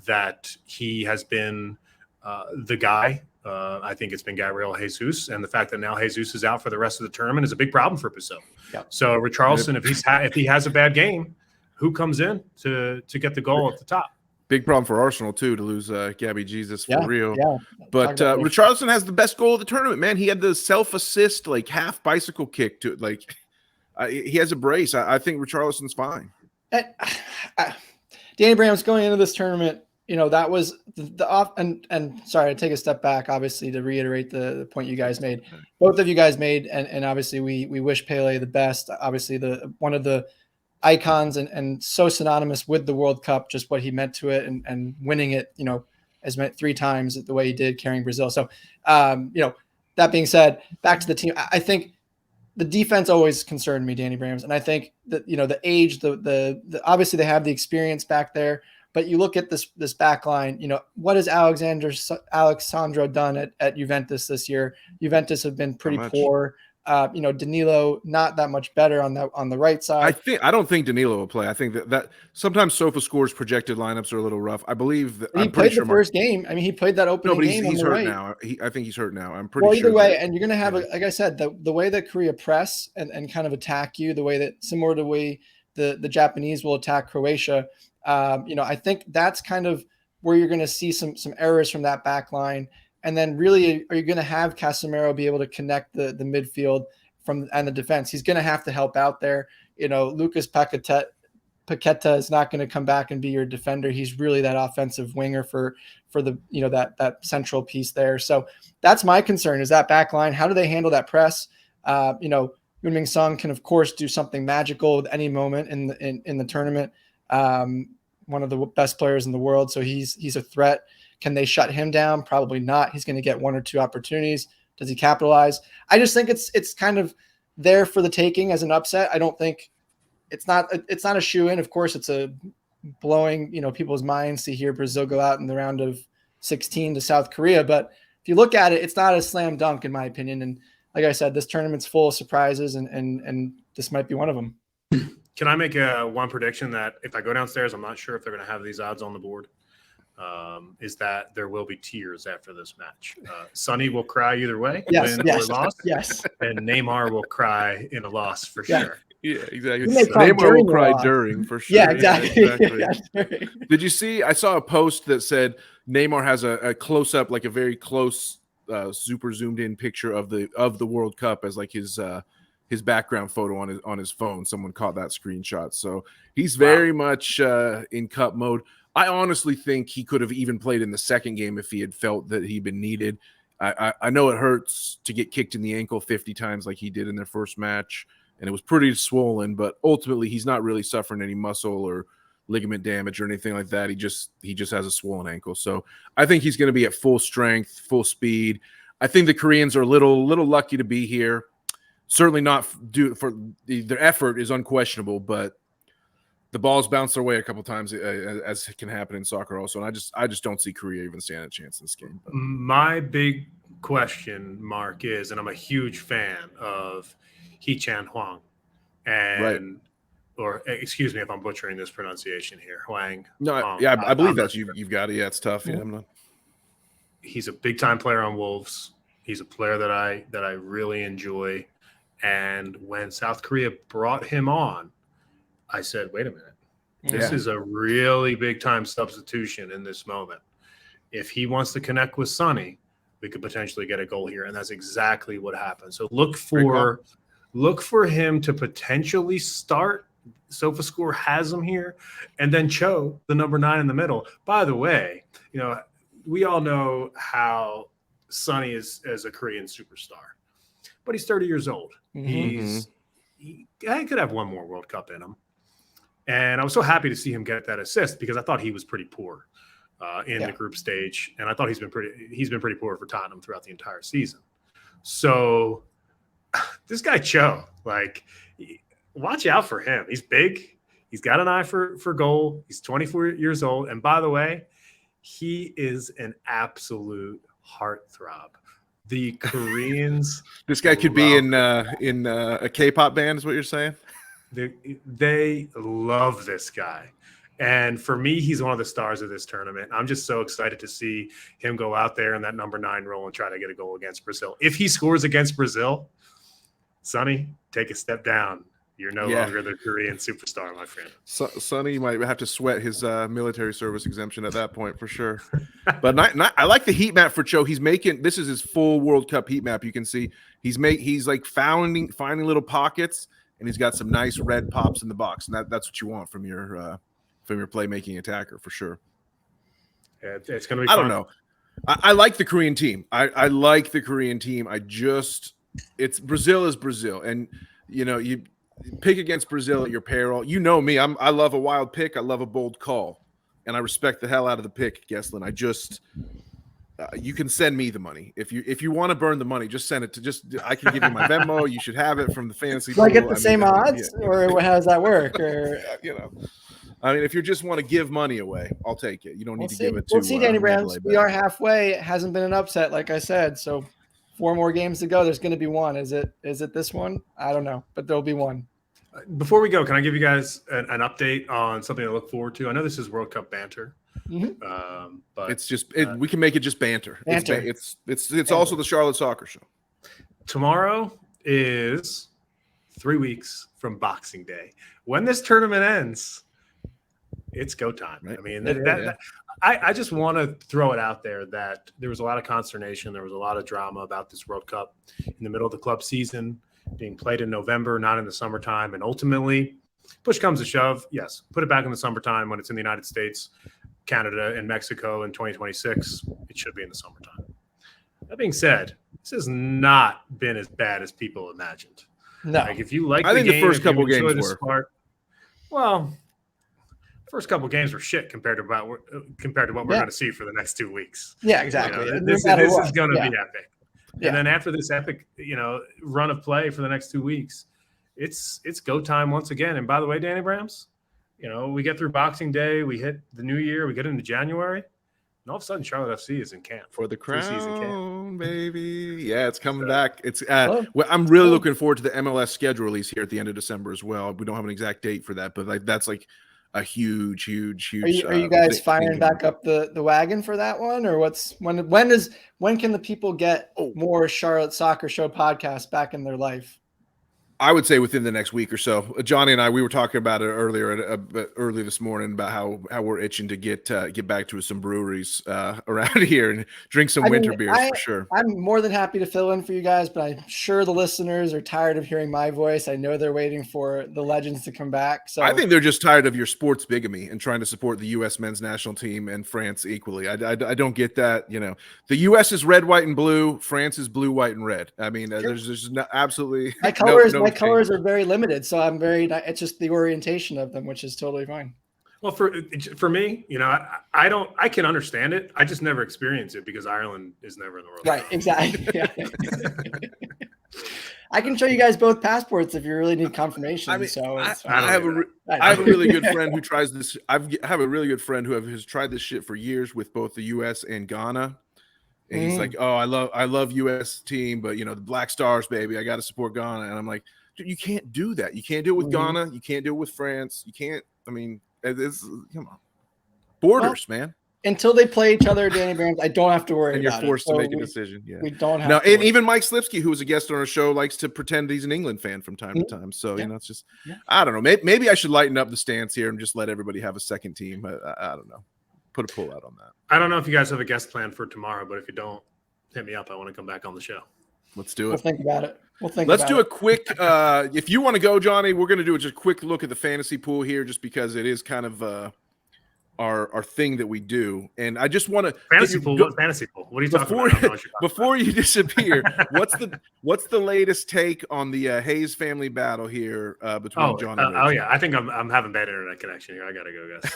that he has been the guy. I think it's been Gabriel Jesus, and the fact that now Jesus is out for the rest of the tournament is a big problem for Brazil. Yep. So Richarlison, if he has a bad game, who comes in to get the goal at the top? Big problem for Arsenal too, to lose Gabby Jesus for real. Yeah. But Richarlison has the best goal of the tournament, man. He had the self-assist, like half bicycle kick to like. He has a brace. I think Richarlison's fine. Danny Brams going into this tournament, that was the off. And sorry, I take a step back, obviously, to reiterate the point you guys made. Both of you guys made, and obviously we wish Pele the best. Obviously, one of the icons and so synonymous with the World Cup, just what he meant to it and winning it, as meant 3 times the way he did, carrying Brazil. So, that being said, back to the team, I think the defense always concerned me, Danny Brams. And I think that, the age, the obviously they have the experience back there, but you look at this back line, what has Alexandro done at Juventus this year? Juventus have been pretty poor. Danilo not that much better on the right side. I don't think Danilo will play. I think that sometimes SofaScore's projected lineups are a little rough. I believe that he played the first game. I mean, he played that opening game. He's hurt right. now. I think he's hurt now. I'm pretty sure. Either way, and you're going to have, like I said, the way that Korea press and kind of attack you, the way that similar to the way the Japanese will attack Croatia. I think that's kind of where you're going to see some errors from that back line. And then really, are you going to have Casemiro be able to connect the midfield and the defense? He's going to have to help out there. Lucas Paqueta is not going to come back and be your defender. He's really that offensive winger for the, that central piece there. So that's my concern, is that back line. How do they handle that press? Heung-min Son can, of course, do something magical at any moment in the tournament. One of the best players in the world. So he's a threat. Can they shut him down? Probably not. He's going to get 1 or 2 opportunities. Does he capitalize? I just think it's kind of there for the taking as an upset. I don't think it's not a shoe-in. Of course, it's a blowing, people's minds to hear Brazil go out in the round of 16 to South Korea. But if you look at it, it's not a slam dunk, in my opinion. And like I said, this tournament's full of surprises, and this might be one of them. Can I make one prediction that if I go downstairs, I'm not sure if they're going to have these odds on the board. Is that there will be tears after this match. Sonny will cry either way, win or loss. Yes. And Neymar will cry in a loss for sure. Yeah, exactly. Neymar will cry during for sure. Yeah, exactly. Did you see? I saw a post that said Neymar has a close up, like a very close, super zoomed in picture of the World Cup as like his background photo on his phone. Someone caught that screenshot. So he's very much in cup mode. I honestly think he could have even played in the second game if he had felt that he'd been needed. I know it hurts to get kicked in the ankle 50 times like he did in their first match, and it was pretty swollen, but ultimately he's not really suffering any muscle or ligament damage or anything like that. He just has a swollen ankle. So I think he's going to be at full strength, full speed. I think the Koreans are a little lucky to be here. Certainly not for their effort is unquestionable, but the balls bounce their way a couple times, as can happen in soccer also. And I just don't see Korea even standing a chance in this game. But my big question mark is, and I'm a huge fan of Hee-chan Hwang, or excuse me if I'm butchering this pronunciation here, Hwang. No, I believe that you've got it. Yeah, it's tough. Yeah, he's a big time player on Wolves. He's a player that I really enjoy. And when South Korea brought him on, I said, wait a minute. This is a really big time substitution in this moment. If he wants to connect with Sonny, we could potentially get a goal here. And that's exactly what happened. So look for him to potentially start. SofaScore has him here. And then Cho, the number 9 in the middle. By the way, we all know how Sonny is as a Korean superstar. But he's 30 years old. He could have one more World Cup in him. And I was so happy to see him get that assist because I thought he was pretty poor in the group stage. And I thought he's been pretty poor for Tottenham throughout the entire season. So this guy Cho, watch out for him. He's big. He's got an eye for goal. He's 24 years old. And by the way, he is an absolute heartthrob. The Koreans. This guy could be in a K-pop band, is what you're saying? They love this guy. And for me, he's one of the stars of this tournament. I'm just so excited to see him go out there in that number 9 role and try to get a goal against Brazil. If he scores against Brazil, Sonny, take a step down. You're no longer the Korean superstar, my friend. Sonny might have to sweat his military service exemption at that point for sure. But I like the heat map for Cho. He's making, this is his full World Cup heat map. You can see he's like finding little pockets, and he's got some nice red pops in the box. And that's what you want from your playmaking attacker for sure. Yeah, it's going to be fun. I don't know. I like the Korean team. I like the Korean team. It's Brazil is Brazil. And, you pick against Brazil at your peril. You know me. I love a wild pick. I love a bold call. And I respect the hell out of the pick, Geslin. You can send me the money. If you want to burn the money, just send it to I can give you my Venmo. You should have it from the fantasy. Do I get the same odds, or how does that work? Or if you just want to give money away, I'll take it. You don't need to give it to. We'll see, Danny Brams. We are halfway. It hasn't been an upset, like I said. So 4 more games to go. There's going to be one. Is it this one? I don't know, but there'll be one. Before we go, can I give you guys an update on something to look forward to? I know this is World Cup banter. Mm-hmm. But it's just we can make it just banter. It's also the Charlotte Soccer Show. Tomorrow is 3 weeks from Boxing Day. When this tournament ends, it's go time. Right? I mean, I just want to throw it out there that there was a lot of consternation. There was a lot of drama about this World Cup in the middle of the club season, being played in November, not in the summertime. And ultimately, push comes to shove, yes, put it back in the summertime when it's in the United States, Canada, and Mexico in 2026. It should be in the summertime. That being said, this has not been as bad as people imagined. No. Like, if you like I think the first couple games were. First couple games were shit compared to what we're going to see for the next 2 weeks. Yeah, exactly. This is going to be epic. Yeah. And then after this epic, run of play for the next 2 weeks, it's go time once again. And by the way, Danny Brams, we get through Boxing Day, we hit the new year, we get into January, and all of a sudden Charlotte FC is in camp for the crown, baby. Yeah, it's coming back. It's I'm really looking forward to the MLS schedule release here at the end of December as well. We don't have an exact date for that, but that's like a huge. Are you guys firing back up the wagon for that one, or when can the people get more Charlotte Soccer Show podcasts back in their life? I would say within the next week or so. Johnny and I, we were talking about it early this morning about how we're itching to get back to some breweries around here and drink some winter beers for sure. I'm more than happy to fill in for you guys, but I'm sure the listeners are tired of hearing my voice. I know they're waiting for the legends to come back. So I think they're just tired of your sports bigamy and trying to support the U.S. men's national team and France equally. I don't get that. The U.S. is red, white, and blue. France is blue, white, and red. I mean, there's absolutely my colors. My colors are very limited, so it's just the orientation of them, which is totally fine. Well, for me, I can understand it. I just never experience it because Ireland is never in the World Cup. Right, exactly. Yeah. I can show you guys both passports if you really need confirmation. I have a really good friend who tries this. I have a really good friend who has tried this shit for years with both the U.S. and Ghana. And he's like, "Oh, I love U.S. team, but the Black Stars, baby, I got to support Ghana." And I'm like, "Dude, you can't do that. You can't do it with Ghana. You can't do it with France. You can't. I mean, come on, borders, man." Until they play each other, Danny Brams, I don't have to worry. And you're forced to make a decision. Yeah, we don't have. Now, and even Mike Slipsky, who was a guest on our show, likes to pretend he's an England fan from time to time. So it's just, I don't know. Maybe I should lighten up the stance here and just let everybody have a second team. I don't know. Put a pull out on that. I don't know if you guys have a guest plan for tomorrow, but if you don't, hit me up. I want to come back on the show. Let's do it. We'll think about it. Let's do a quick. If you want to go, Johnny, we're going to do just a quick look at the fantasy pool here, just because it is kind of our thing that we do. And I just want to fantasy pool. What fantasy pool? What are you talking about? Before you disappear, what's the latest take on the Hayes family battle here between John and Rich? Yeah, I think I'm having bad internet connection here. I gotta go, guys.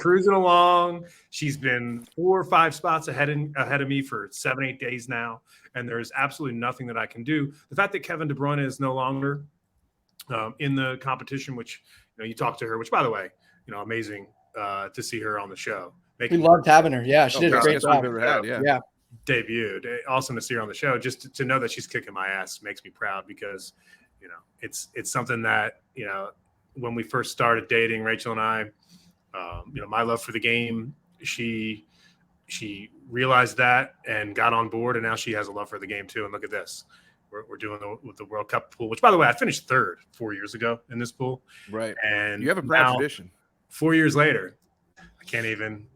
cruising along. She's been 4 or 5 spots ahead of me for 7-8 days now, and there's absolutely nothing that I can do. The fact that Kevin De Bruyne is no longer in the competition, which you talked to her, which by the way, amazing to see her on the show. We loved having her. Yeah, she did a great job. We've ever had, yeah. Debuted. Awesome to see her on the show. Just to know that she's kicking my ass makes me proud because, it's something that, when we first started dating, Rachel and I, my love for the game, she realized that and got on board, and now she has a love for the game too. And look at this. We're doing the World Cup pool, which, by the way, I finished 3rd 4 years ago in this pool. Right. And you have a proud tradition. 4 years later, I can't even,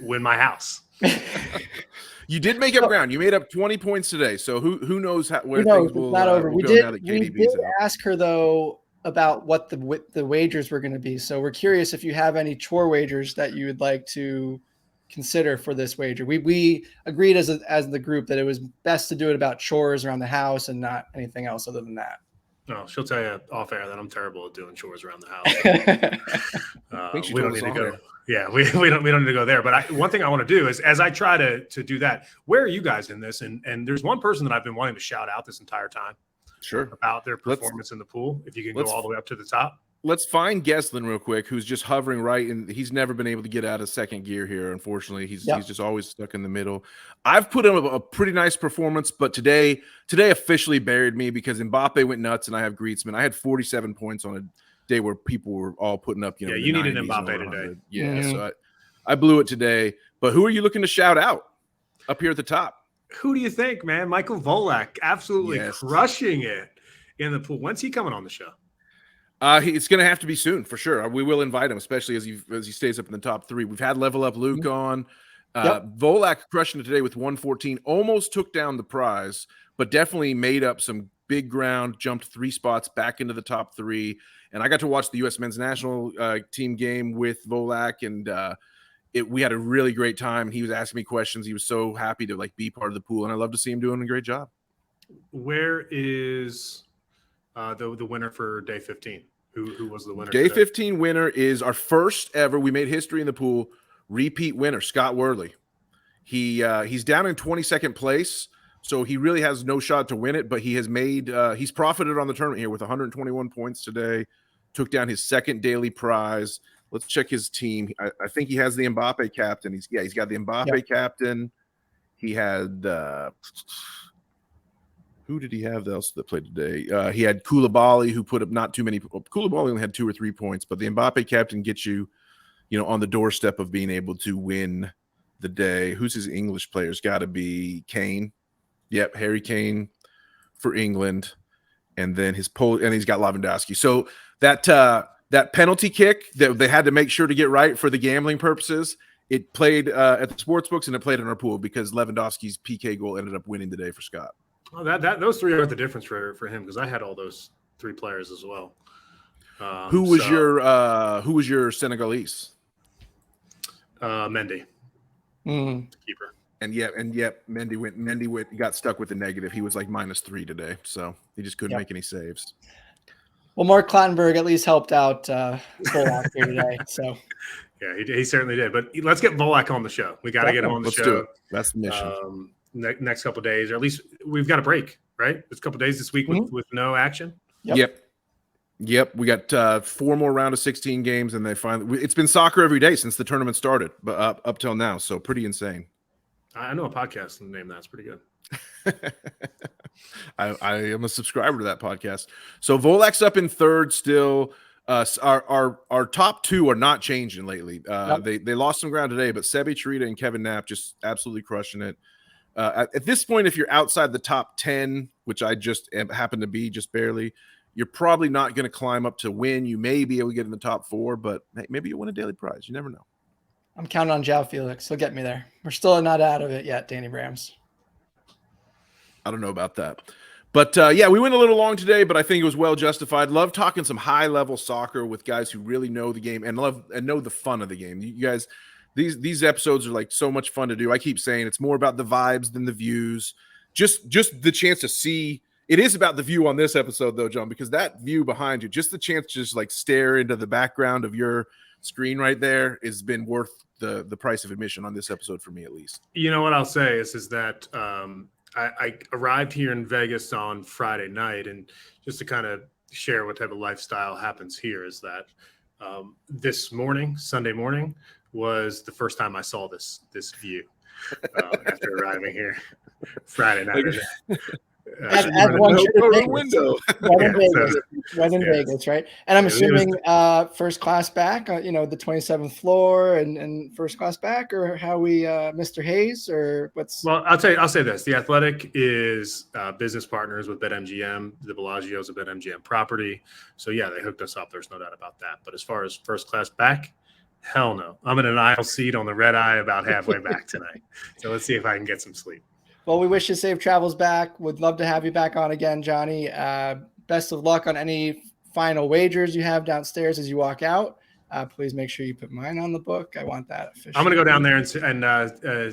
win my house. You did make up ground. You made up 20 points today. So who knows where things will it's not over. will We go did, now that we KDB's did out. ask her, though, about what the wagers were going to be. So we're curious if you have any chore wagers that you would like to consider for this wager. We agreed as the group that it was best to do it about chores around the house and not anything else other than that. No, she'll tell you off air that I'm terrible at doing chores around the house. We don't need to go. Yeah, we don't need to go there. But one thing I want to do is, as I try to do that, where are you guys in this? And there's one person that I've been wanting to shout out this entire time. Sure. About their performance in the pool. If you can go all the way up to the top. Let's find Geslin real quick, who's just hovering right, and he's never been able to get out of second gear here. Unfortunately, he's just always stuck in the middle. I've put in a pretty nice performance, but today officially buried me because Mbappe went nuts, and I have Griezmann. I had 47 points on a day where people were all putting up. You needed Mbappe today. Yeah, so I blew it today. But who are you looking to shout out up here at the top? Who do you think, man? Michael Volak, absolutely crushing it in the pool. When's he coming on the show? It's going to have to be soon for sure. We will invite him, especially as he stays up in the top 3. We've had Level Up Luke on. Volak crushing it today with 114. Almost took down the prize, but definitely made up some big ground. Jumped 3 spots back into the top 3. And I got to watch the U.S. men's national team game with Volak, and we had a really great time. He was asking me questions. He was so happy to be part of the pool, and I love to see him doing a great job. Where is the winner for day 15? Who was the winner? Day 15 winner is our first ever. We made history in the pool. Repeat winner, Scott Worley. He's down in 22nd place, so he really has no shot to win it. But he has made he's profited on the tournament here with 121 points today. Took down his second daily prize. Let's check his team. I think he has the Mbappe captain. He's got the Mbappe captain. He had who did he have else that played today? He had Koulibaly, who put up not too many. Koulibaly only had 2 or 3 points, but the Mbappe captain gets you, on the doorstep of being able to win the day. Who's his English players? Got to be Kane. Yep, Harry Kane for England, and then he's got Lewandowski. So that penalty kick that they had to make sure to get right for the gambling purposes, it played at the sports books and it played in our pool because Lewandowski's PK goal ended up winning the day for Scott. Well, those 3 are the difference for him because I had all those 3 players as well. Who was your Senegalese? Mendy, keeper. And Mendy got stuck with the negative. He was like -3 today, so he just couldn't make any saves. Well, Mark Clattenburg at least helped out Volak here today. So yeah, he certainly did. But let's get Volak on the show. We got to get him on the show. Do it. That's the mission. Next couple of days, or at least we've got a break, right? There's a couple of days this week with no action. Yep. We got 4 more round of 16 games, and it's been soccer every day since the tournament started, but up till now. So pretty insane. I know a podcast name that's pretty good. I am a subscriber to that podcast. So Volak's up in 3rd still. Our top 2 are not changing lately. They lost some ground today, but Sebi Charita and Kevin Knapp just absolutely crushing it. At this point, if you're outside the top 10, which I just happen to be just barely, you're probably not going to climb up to win. You may be able to get in the top 4, but hey, maybe you'll win a daily prize. You never know. I'm counting on João Felix. He'll get me there. We're still not out of it yet, Danny Brams. I don't know about that. But, we went a little long today, but I think it was well justified. Love talking some high-level soccer with guys who really know the game and know the fun of the game. You guys, these episodes are so much fun to do. I keep saying it's more about the vibes than the views. Just the chance to see. It is about the view on this episode, though, John, because that view behind you, just the chance to just stare into the background of your screen right there has been worth the price of admission on this episode for me, at least. You know what I'll say is that I arrived here in Vegas on Friday night, and just to kind of share what type of lifestyle happens here is that this morning, Sunday morning, was the first time I saw this view after arriving here Friday night. As one should go to the Vegas. window. Right in Vegas, right? And I'm assuming first class back, the 27th floor and first class back, or how we, Mr. Hayes, or what's? Well, I'll say this: the Athletic is business partners with BetMGM. The Bellagio's a BetMGM property, so yeah, they hooked us up. There's no doubt about that. But as far as first class back, hell no. I'm in an aisle seat on the red eye about halfway back tonight. So let's see if I can get some sleep. Well, we wish you safe travels back. Would love to have you back on again, Johnny. Best of luck on any final wagers you have downstairs as you walk out. Please make sure you put mine on the book. I want that officially. I'm going to go down there and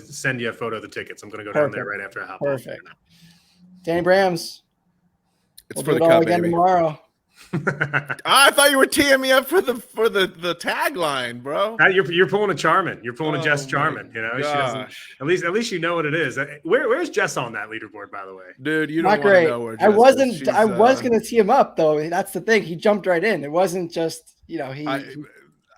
send you a photo of the tickets. I'm going to go down there right after I hop on. Perfect. Danny Brams. It's for the cup, again baby. Tomorrow. I thought you were teeing me up for the tagline, bro. You're pulling a Charmin. You're pulling a Jess Charmin. You know, she doesn't. At least you know what it is. Where's Jess on that leaderboard, by the way? Dude, you don't want to know where Jess is. I was going to tee him up though. That's the thing. He jumped right in. It wasn't just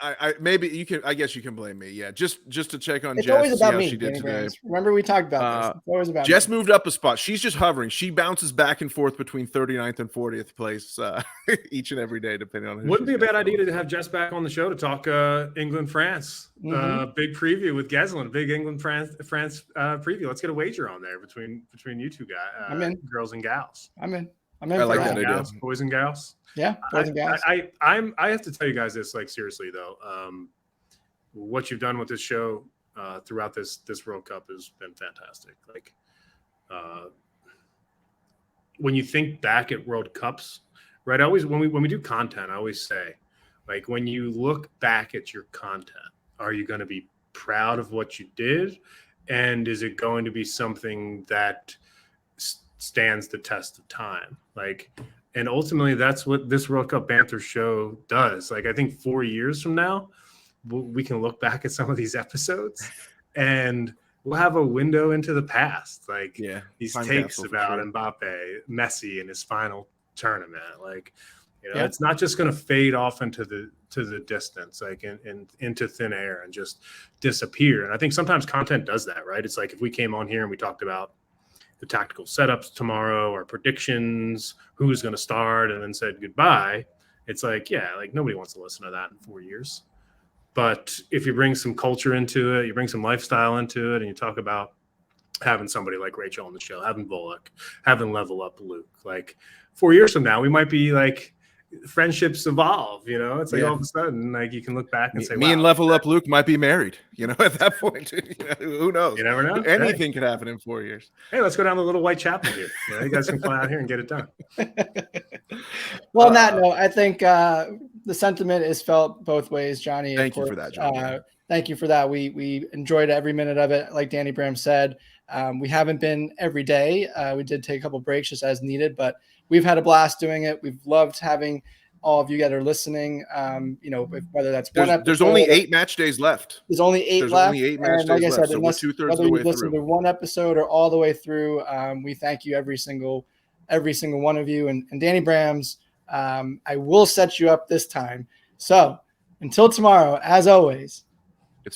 I maybe you can. I guess you can blame me. Yeah, just to check on it's Jess. Always about how me. She did today. Remember we talked about this. It's always about Jess me. moved up a spot. She's just hovering. She bounces back and forth between 39th and 40th place each and every day, depending on. Wouldn't be a bad idea to have Jess back on the show to talk England France. Big preview with Geslin. Big England France preview. Let's get a wager on there between you two guys. I'm in. Girls and gals. I'm in. I like that idea. Boys and gals. Yeah, boys and gals. I have to tell you guys this, like, seriously though. What you've done with this show throughout this World Cup has been fantastic. Like, when you think back at World Cups, right? I always when we do content, I always say, like, when you look back at your content, are you going to be proud of what you did, and is it going to be something that stands the test of time? Like, and ultimately, that's what this World Cup Banter show does. Like, I think 4 years from now, we can look back at some of these episodes and we'll have a window into the past. Like, these takes about Mbappe, Messi in his final tournament. Like, it's not just going to fade off into the distance, like into thin air and just disappear. And I think sometimes content does that, right? It's like if we came on here and we talked about the tactical setups tomorrow or predictions, who's going to start, and then said goodbye. It's like, like nobody wants to listen to that in 4 years. But if you bring some culture into it, you bring some lifestyle into it, and you talk about having somebody like Rachel on the show, having Bullock, having Level Up Luke, like 4 years from now, we might be like, friendships evolve, it's like all of a sudden, like, you can look back and say, me and Level Up Luke might be married, at that point. Who knows? You never know. Anything could happen in 4 years. Hey, let's go down to Little Whitechapel here. You guys can fly out here and get it done. Well, on that note, I think the sentiment is felt both ways, Johnny. Thank you for that, Johnny. Thank you for that. We enjoyed every minute of it. Like Danny Bram said, we haven't been every day. We did take a couple breaks just as needed, but we've had a blast doing it. We've loved having all of you that are listening. Whether that's one episode. There's only 8 match days left. There's only 8 left. Only 8 match days like I said, left. So we're 2/3 of the way listen through. to one episode or all the way through, we thank you every single one of you. And Danny Brams, I will set you up this time. So until tomorrow, as always,